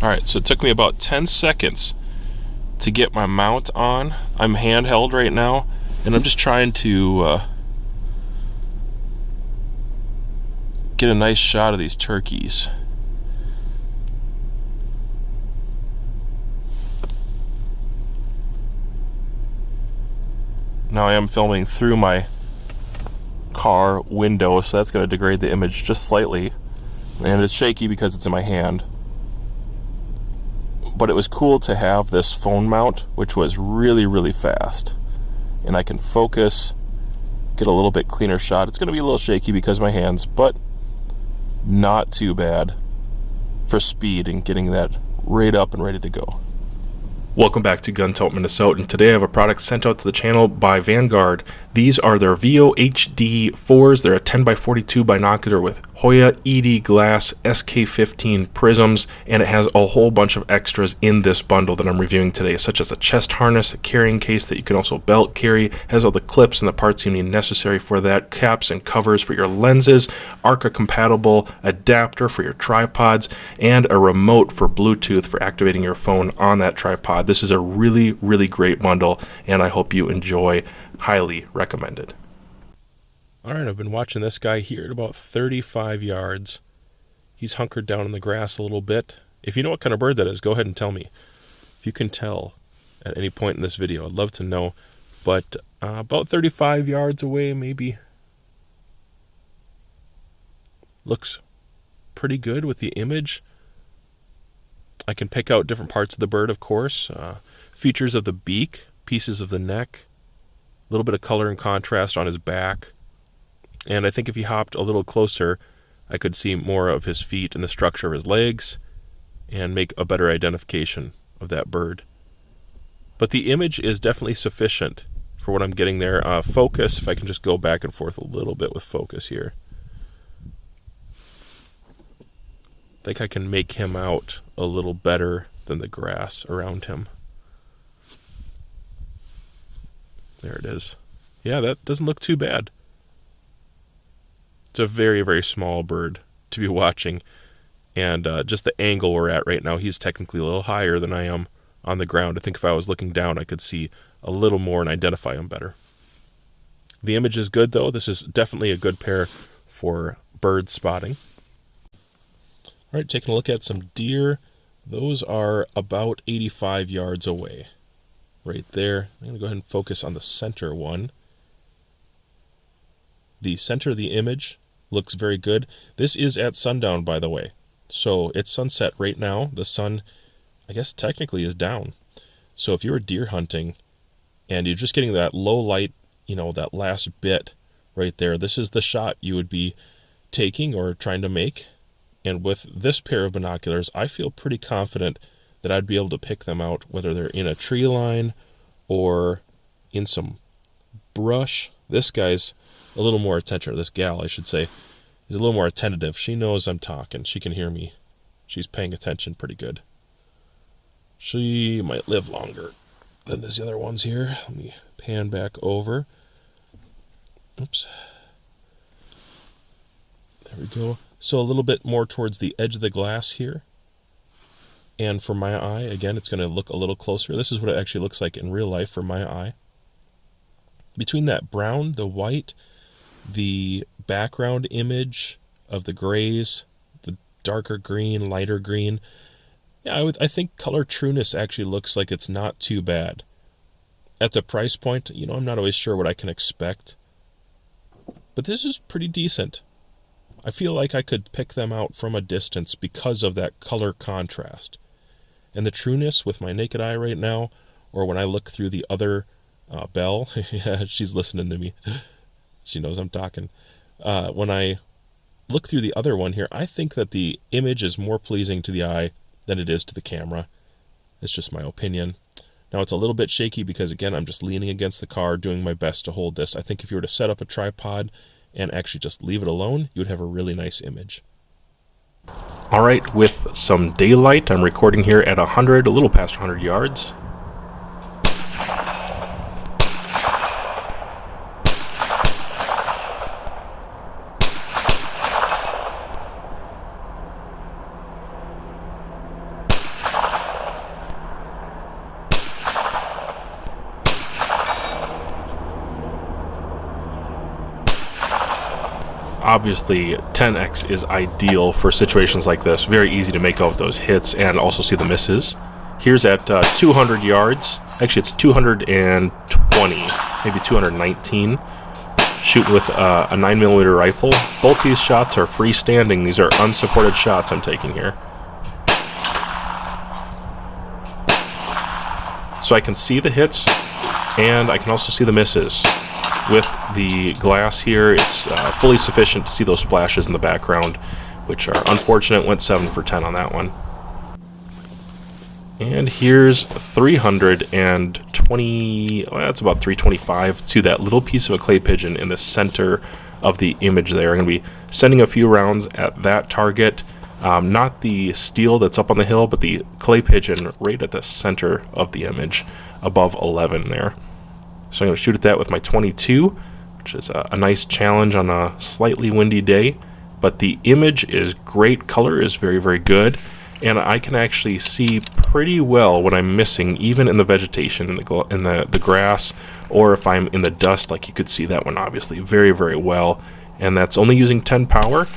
Alright, so it took me about 10 seconds to get my mount on. I'm handheld right now, and I'm just trying to get a nice shot of these turkeys. Now I am filming through my car window, so that's going to degrade the image just slightly, and it's shaky because it's in my hand. But it was cool to have this phone mount, which was really fast, and I can focus, get a little bit cleaner shot. It's going to be a little shaky because of my hands, but not too bad for speed and getting that right up and ready to go. Welcome back to Gun Tote Minnesota, and today I have a product sent out to the channel by Vanguard. These are their VEO HD 4s. They're a 10x42 binocular with Hoya ED glass SK15 prisms, and it has a whole bunch of extras in this bundle that I'm reviewing today, such as a chest harness, a carrying case that you can also belt carry, has all the clips and the parts you need necessary for that, caps and covers for your lenses, ARCA compatible adapter for your tripods, and a remote for Bluetooth for activating your phone on that tripod. This is a really great bundle, and I hope you enjoy. Highly recommended. Alright, I've been watching this guy here at about 35 yards. He's hunkered down in the grass a little bit. If you know what kind of bird that is, go ahead and tell me. If you can tell at any point in this video, I'd love to know. But about 35 yards away, maybe. Looks pretty good with the image. I can pick out different parts of the bird, of course. Features of the beak, pieces of the neck, a little bit of color and contrast on his back. And I think if he hopped a little closer, I could see more of his feet and the structure of his legs and make a better identification of that bird. But the image is definitely sufficient for what I'm getting there. Focus, if I can just go back and forth a little bit with focus here. I think I can make him out a little better than the grass around him. There it is. Yeah, that doesn't look too bad. It's a very small bird to be watching. And just the angle we're at right now, he's technically a little higher than I am on the ground. I think if I was looking down, I could see a little more and identify him better. The image is good, though. This is definitely a good pair for bird spotting. All right, taking a look at some deer. Those are about 85 yards away. Right there. I'm going to go ahead and focus on the center one. The center of the image looks very good. This is at sundown, by the way. So it's sunset right now. The sun, I guess, technically is down. So if you were deer hunting and you're just getting that low light, that last bit right there, this is the shot you would be taking or trying to make. And with this pair of binoculars, I feel pretty confident that I'd be able to pick them out, whether they're in a tree line or in some brush. This guy's a little more attentive, this gal, I should say, is a little more attentive. She knows I'm talking. She can hear me. She's paying attention pretty good. She might live longer than these other ones here. Let me pan back over. Oops. There we go. So a little bit more towards the edge of the glass here. And for my eye, again, it's going to look a little closer. This is what it actually looks like in real life for my eye. Between that brown, the white, the background image of the grays, the darker green, lighter green, yeah, I think color trueness actually looks like it's not too bad. At the price point, I'm not always sure what I can expect. But this is pretty decent. I feel like I could pick them out from a distance because of that color contrast. And the trueness with my naked eye right now, or when I look through the other Belle, yeah, she's listening to me. She knows I'm talking. When I look through the other one here, I think that the image is more pleasing to the eye than it is to the camera. It's just my opinion. Now it's a little bit shaky because, again, I'm just leaning against the car, doing my best to hold this. I think if you were to set up a tripod and actually just leave it alone, you would have a really nice image. All right, with some daylight, I'm recording here at 100, a little past 100 yards. obviously 10x is ideal for situations like this. Very easy to make out those hits and also see the misses. Here's at 200 yards. Actually, it's 220, maybe 219. Shooting with a 9mm rifle. Both these shots are freestanding. These are unsupported shots I'm taking here. So I can see the hits, and I can also see the misses. With the glass here, it's fully sufficient to see those splashes in the background, which are unfortunate. Went 7 for 10 on that one. And here's 320, well, that's about 325 to that little piece of a clay pigeon in the center of the image there. I'm going to be sending a few rounds at that target. Not the steel that's up on the hill, but the clay pigeon right at the center of the image, above 11 there. So I'm going to shoot at that with my 22, which is a nice challenge on a slightly windy day. But the image is great. Color is very, very good. And I can actually see pretty well what I'm missing, even in the vegetation, in the grass, or if I'm in the dust, like you could see that one obviously very, very well. And that's only using 10 power.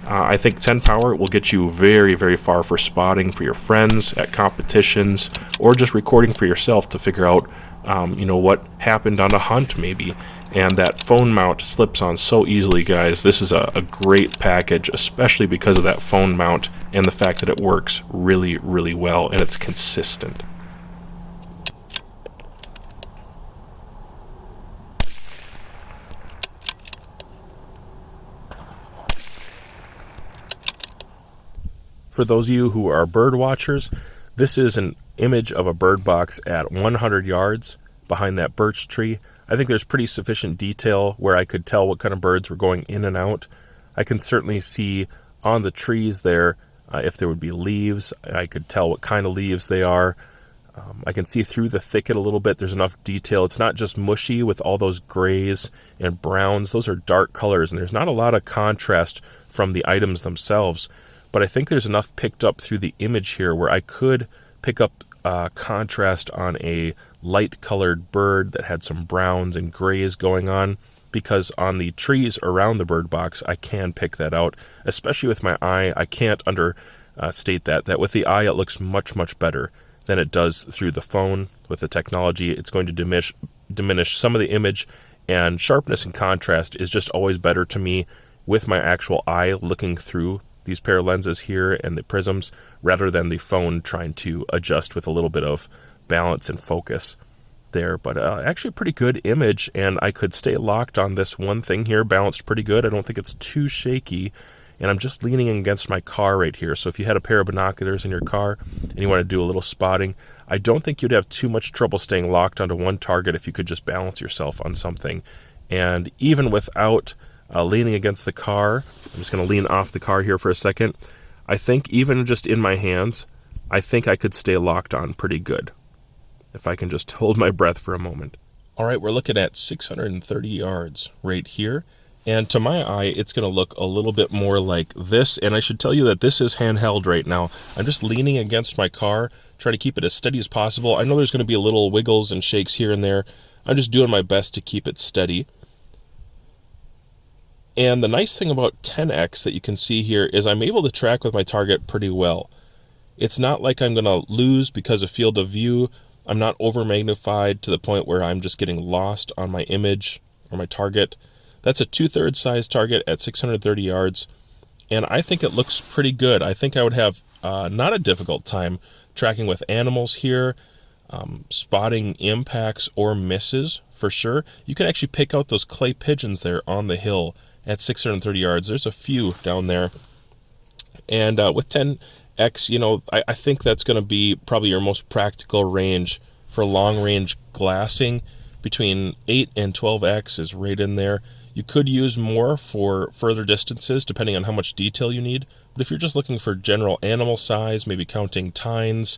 I think 10 power will get you very, very far for spotting for your friends at competitions, or just recording for yourself to figure out, what happened on a hunt maybe. And that phone mount slips on so easily, guys. This is a great package, especially because of that phone mount and the fact that it works really, really well and it's consistent. For those of you who are bird watchers, this is an image of a bird box at 100 yards behind that birch tree. I think there's pretty sufficient detail where I could tell what kind of birds were going in and out. I can certainly see on the trees there if there would be leaves. I could tell what kind of leaves they are. I can see through the thicket a little bit. There's enough detail. It's not just mushy with all those grays and browns. Those are dark colors, and there's not a lot of contrast from the items themselves. But I think there's enough picked up through the image here where I could pick up contrast on a light-colored bird that had some browns and grays going on, because on the trees around the bird box, I can pick that out, especially with my eye. I can't understate that with the eye, it looks much, much better than it does through the phone. With the technology, it's going to diminish some of the image, and sharpness and contrast is just always better to me with my actual eye looking through these pair of lenses here and the prisms, rather than the phone trying to adjust with a little bit of balance and focus there. But actually a pretty good image, and I could stay locked on this one thing here, balanced pretty good. I don't think it's too shaky, and I'm just leaning against my car right here. So if you had a pair of binoculars in your car and you want to do a little spotting, I don't think you'd have too much trouble staying locked onto one target if you could just balance yourself on something. And even without leaning against the car, I'm just going to lean off the car here for a second. I think even just in my hands, I think I could stay locked on pretty good if I can just hold my breath for a moment. All right, we're looking at 630 yards right here. And to my eye, it's going to look a little bit more like this. And I should tell you that this is handheld right now. I'm just leaning against my car, trying to keep it as steady as possible. I know there's going to be a little wiggles and shakes here and there. I'm just doing my best to keep it steady. And the nice thing about 10x that you can see here is I'm able to track with my target pretty well. It's not like I'm going to lose because of field of view. I'm not over magnified to the point where I'm just getting lost on my image or my target. That's a 2/3 size target at 630 yards, and I think it looks pretty good. I think I would have not a difficult time tracking with animals here, spotting impacts or misses for sure. You can actually pick out those clay pigeons there on the hill at 630 yards. There's a few down there. And with 10x, I think that's going to be probably your most practical range for long-range glassing. Between 8 and 12x is right in there. You could use more for further distances, depending on how much detail you need. But if you're just looking for general animal size, maybe counting tines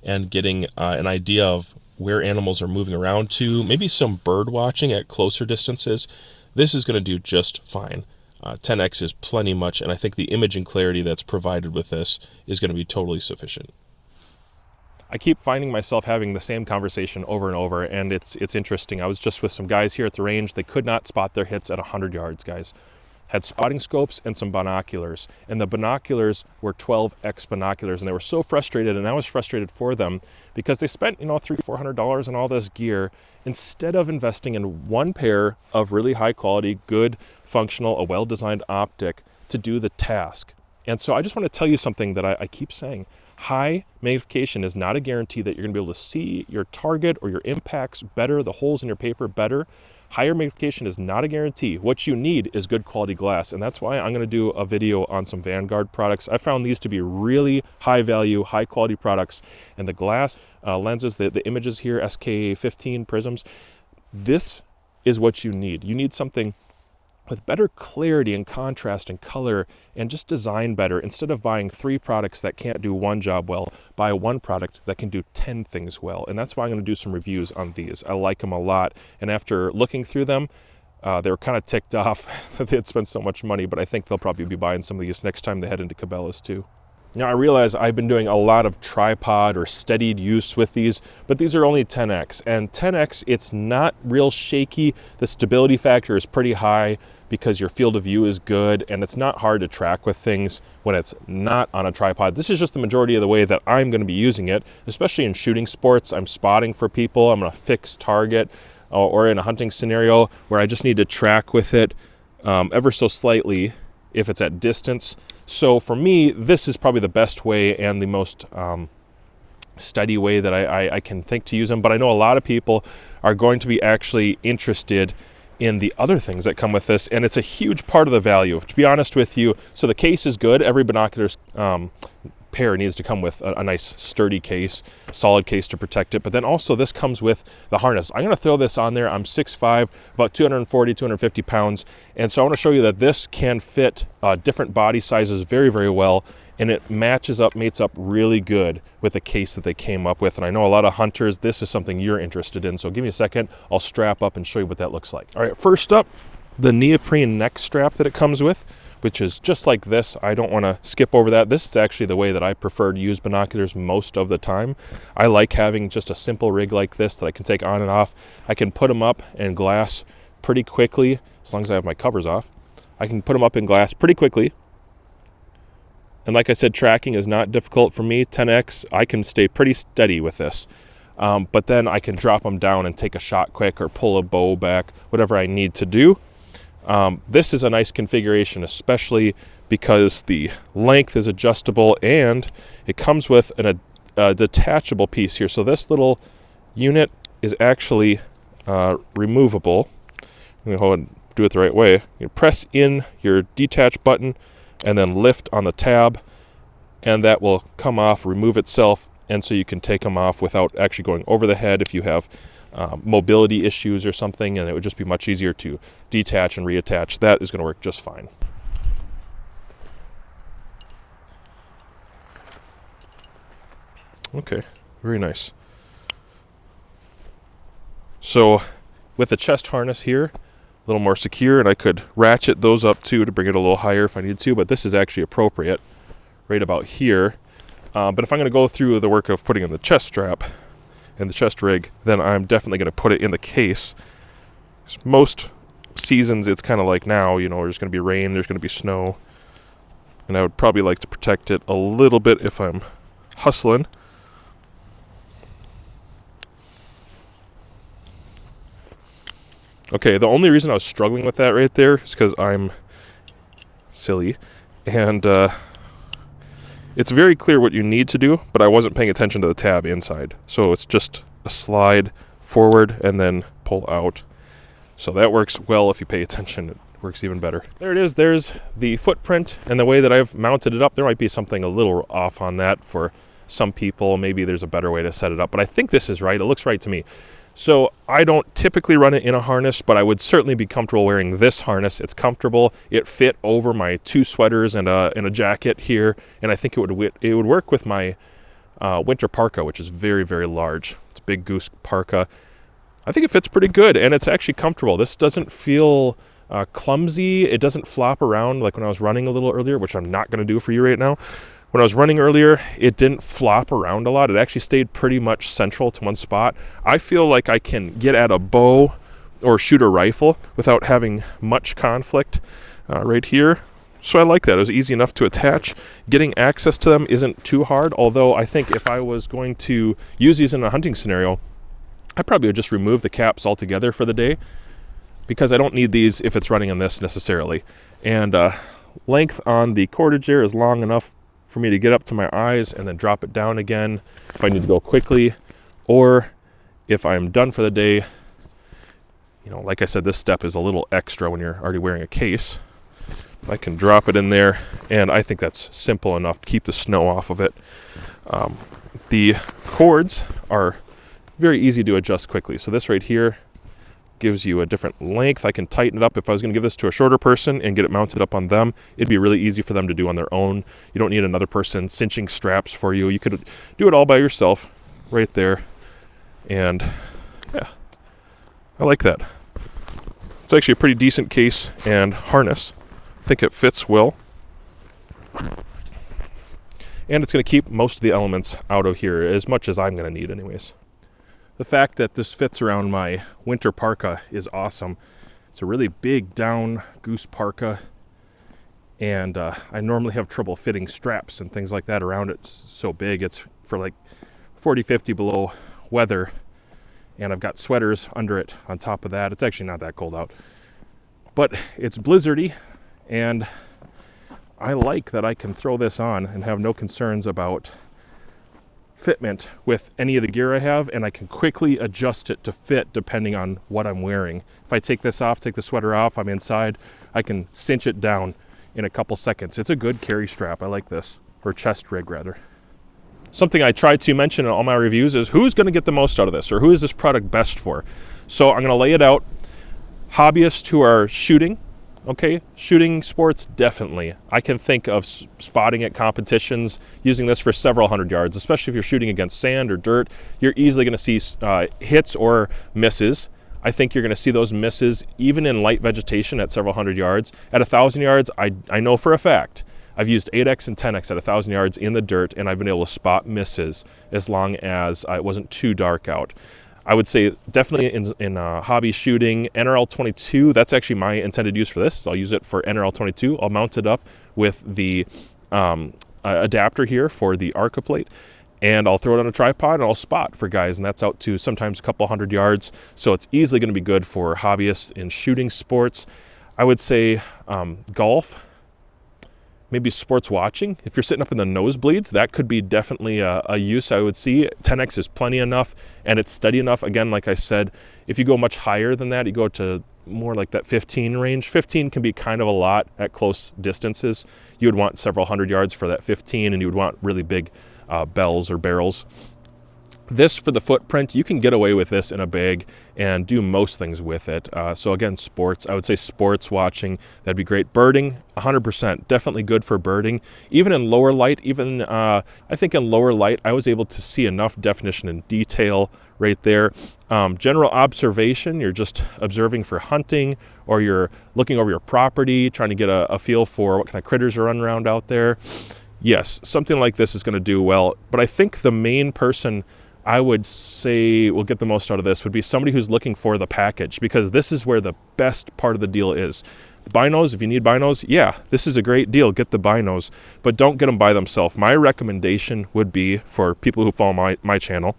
and getting an idea of where animals are moving around to, maybe some bird watching at closer distances, this is going to do just fine. 10x is plenty much, and I think the image and clarity that's provided with this is going to be totally sufficient. I keep finding myself having the same conversation over and over, and it's interesting. I was just with some guys here at the range. They could not spot their hits at 100 yards, guys. had spotting scopes and some binoculars. And the binoculars were 12x binoculars, and they were so frustrated, and I was frustrated for them because they spent, $300-400 on all this gear instead of investing in one pair of really high quality, good, functional, a well-designed optic to do the task. And so I just want to tell you something that I keep saying. High magnification is not a guarantee that you're going to be able to see your target or your impacts better, the holes in your paper better. Higher magnification is not a guarantee. What you need is good quality glass, and that's why I'm going to do a video on some Vanguard products. I found these to be really high value, high quality products, and the glass lenses, the images here, SK15 prisms, this is what you need. You need something with better clarity and contrast and color and just design better. Instead of buying 3 products that can't do one job well, buy one product that can do 10 things well. And that's why I'm going to do some reviews on these. I like them a lot. And after looking through them, they were kind of ticked off that they had spent so much money, but I think they'll probably be buying some of these next time they head into Cabela's too. Now I realize I've been doing a lot of tripod or steadied use with these, but these are only 10x. And 10x, it's not real shaky. The stability factor is pretty high because your field of view is good, and it's not hard to track with things when it's not on a tripod. This is just the majority of the way that I'm going to be using it, especially in shooting sports. I'm spotting for people. I'm going to fix target, or in a hunting scenario where I just need to track with it ever so slightly if it's at distance. So for me, this is probably the best way and the most steady way that I can think to use them. But I know a lot of people are going to be actually interested in the other things that come with this, and it's a huge part of the value, to be honest with you. So the case is good. Every binoculars pair needs to come with a nice sturdy case, solid case to protect it. But then also this comes with the harness. I'm going to throw this on there. I'm 6'5", about 240, 250 pounds. And so I want to show you that this can fit different body sizes very, very well. And it mates up really good with the case that they came up with. And I know a lot of hunters, this is something you're interested in. So give me a second, I'll strap up and show you what that looks like. All right, first up, the neoprene neck strap that it comes with, which is just like this. I don't want to skip over that. This is actually the way that I prefer to use binoculars most of the time. I like having just a simple rig like this that I can take on and off. I can put them up in glass pretty quickly, as long as I have my covers off. I can put them up in glass pretty quickly. And like I said, tracking is not difficult for me. 10x, I can stay pretty steady with this. But then I can drop them down and take a shot quick or pull a bow back, whatever I need to do. This is a nice configuration, especially because the length is adjustable and it comes with a detachable piece here. So this little unit is actually removable. I'm going to hold and do it the right way. You press in your detach button and then lift on the tab, and that will come off, remove itself, and so you can take them off without actually going over the head if you have mobility issues or something, and it would just be much easier to detach and reattach. That is going to work just fine. Okay, very nice. So with the chest harness here, a little more secure, and I could ratchet those up too to bring it a little higher if I need to, but this is actually appropriate right about here. But if I'm going to go through the work of putting in the chest strap and the chest rig, then I'm definitely going to put it in the case. Most seasons it's kind of like now, there's going to be rain, there's going to be snow, and I would probably like to protect it a little bit if I'm hustling. Okay, the only reason I was struggling with that right there is because I'm silly, and it's very clear what you need to do, but I wasn't paying attention to the tab inside. So it's just a slide forward and then pull out. So that works well if you pay attention. It works even better. There it is. There's the footprint and the way that I've mounted it up. There might be something a little off on that for some people. Maybe there's a better way to set it up, but I think this is right. It looks right to me. So I don't typically run it in a harness, but I would certainly be comfortable wearing this harness. It's comfortable. It fit over my 2 sweaters and a jacket here, and I think it would work with my winter parka, which is very, very large. It's a big goose parka. I think it fits pretty good, and it's actually comfortable. This doesn't feel clumsy. It doesn't flop around like when I was running a little earlier, which I'm not going to do for you right now. When I was running earlier, it didn't flop around a lot. It actually stayed pretty much central to one spot. I feel like I can get at a bow or shoot a rifle without having much conflict. right here. So I like that. It was easy enough to attach. Getting access to them isn't too hard, although I think if I was going to use these in a hunting scenario, I probably would just remove the caps altogether for the day, because I don't need these if it's running on this necessarily. And length on the cordage there is long enough for me to get up to my eyes and then drop it down again if I need to go quickly, or if I'm done for the day. You know, like I said, this step is a little extra when you're already wearing a case. I can drop it in there, and I think that's simple enough to keep the snow off of it. The cords are very easy to adjust quickly. So this right here gives you a different length. I can tighten it up. If I was going to give this to a shorter person and get it mounted up on them, it'd be really easy for them to do on their own. You don't need another person cinching straps for you. You could do it all by yourself right there. And yeah, I like that. It's actually a pretty decent case and harness. I think it fits well. And it's going to keep most of the elements out of here, as much as I'm going to need anyways. The fact that this fits around my winter parka is awesome. It's a really big down goose parka, and I normally have trouble fitting straps and things like that around it. It's so big. It's for like 40, 50 below weather, and I've got sweaters under it on top of that. It's actually not that cold out, but it's blizzardy, and I like that I can throw this on and have no concerns about fitment with any of the gear I have, and I can quickly adjust it to fit depending on what I'm wearing. If I take this off, take the sweater off, I'm inside, I can cinch it down in a couple seconds. It's a good carry strap. I like this, or chest rig rather. Something I try to mention in all my reviews is who's going to get the most out of this, or who is this product best for. So I'm going to lay it out. Hobbyists who are shooting, okay, shooting sports, definitely. I can think of spotting at competitions using this for several hundred yards, especially if you're shooting against sand or dirt. You're easily going to see hits or misses. I think you're going to see those misses even in light vegetation at several hundred yards. At 1,000 yards, I know for a fact, I've used 8X and 10X at 1,000 yards in the dirt, and I've been able to spot misses as long as it wasn't too dark out. I would say definitely in hobby shooting, NRL 22, that's actually my intended use for this. So I'll use it for NRL 22. I'll mount it up with the adapter here for the Arca plate, and I'll throw it on a tripod and I'll spot for guys, and that's out to sometimes a couple hundred yards. So it's easily going to be good for hobbyists in shooting sports. I would say golf, maybe sports watching. If you're sitting up in the nosebleeds, that could be definitely a use I would see. 10X is plenty enough, and it's steady enough. Again, like I said, if you go much higher than that, you go to more like that 15 range. 15 can be kind of a lot at close distances. You would want several hundred yards for that 15, and you would want really big bells or barrels. This, for the footprint, you can get away with this in a bag and do most things with it. So again, sports, I would say sports watching, that'd be great. Birding, 100%, definitely good for birding. Even in lower light, I think in lower light, I was able to see enough definition and detail right there. General observation, you're just observing for hunting, or you're looking over your property, trying to get a feel for what kind of critters are running around out there. Yes, something like this is going to do well, but I think the main person I would say will get the most out of this would be somebody who's looking for the package, because this is where the best part of the deal is. The binos, if you need binos, yeah, this is a great deal. Get the binos, but don't get them by themselves. My recommendation would be for people who follow my channel,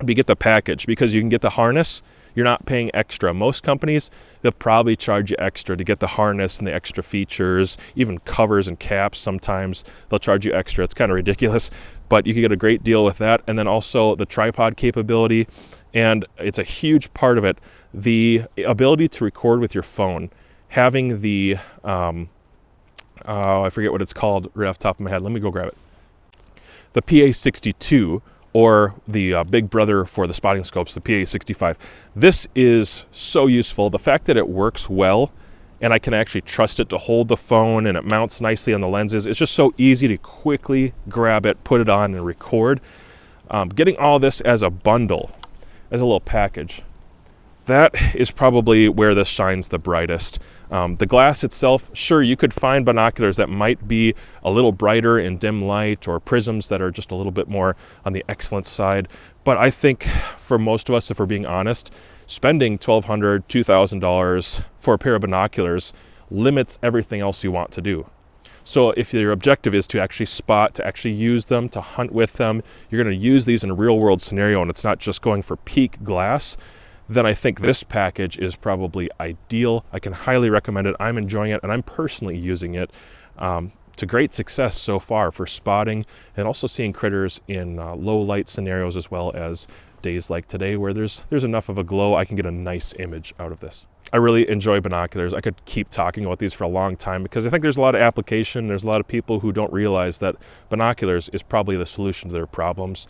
get the package, because you can get the harness. You're not paying extra. Most companies, they'll probably charge you extra to get the harness and the extra features, even covers and caps. Sometimes they'll charge you extra. It's kind of ridiculous, but you can get a great deal with that. And then also the tripod capability, and it's a huge part of it, the ability to record with your phone. Having the, I forget what it's called right off the top of my head. Let me go grab it. The PA62, or the big brother for the spotting scopes, the PA65. This is so useful. The fact that it works well, and I can actually trust it to hold the phone, and it mounts nicely on the lenses. It's just so easy to quickly grab it, put it on, and record. Getting all this as a bundle, as a little package, that is probably where this shines the brightest. The glass itself, sure, you could find binoculars that might be a little brighter in dim light, or prisms that are just a little bit more on the excellent side. But I think for most of us, if we're being honest, spending $1,200, $2,000 for a pair of binoculars, limits everything else you want to do. So if your objective is to actually spot, to actually use them, to hunt with them, you're going to use these in a real world scenario and it's not just going for peak glass, then I think this package is probably ideal. I can highly recommend it. I'm enjoying it and I'm personally using it to great success so far for spotting and also seeing critters in low light scenarios, as well as days like today where there's enough of a glow I can get a nice image out of this. I really enjoy binoculars. I could keep talking about these for a long time because I think there's a lot of application. There's a lot of people who don't realize that binoculars is probably the solution to their problems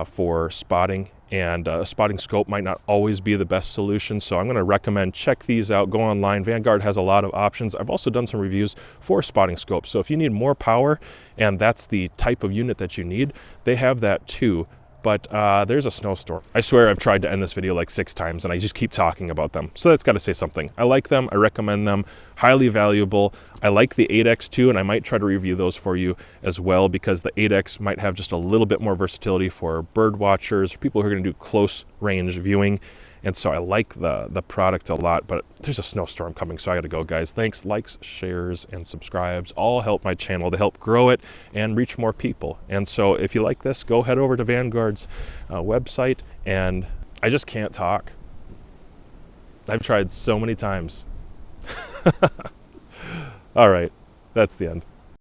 for spotting, and a spotting scope might not always be the best solution. So I'm going to recommend check these out. Go online. Vanguard has a lot of options. I've also done some reviews for spotting scopes. So if you need more power and that's the type of unit that you need, they have that too. But there's a snowstorm. I swear I've tried to end this video like 6 times and I just keep talking about them. So that's got to say something. I like them. I recommend them. Highly valuable. I like the 8X too, and I might try to review those for you as well, because the 8X might have just a little bit more versatility for bird watchers, people who are going to do close range viewing. And so I like the product a lot, but there's a snowstorm coming, so I got to go, guys. Thanks. Likes, shares, and subscribes all help my channel to help grow it and reach more people. And so if you like this, go head over to Vanguard's website. And I just can't talk. I've tried so many times. All right, that's the end.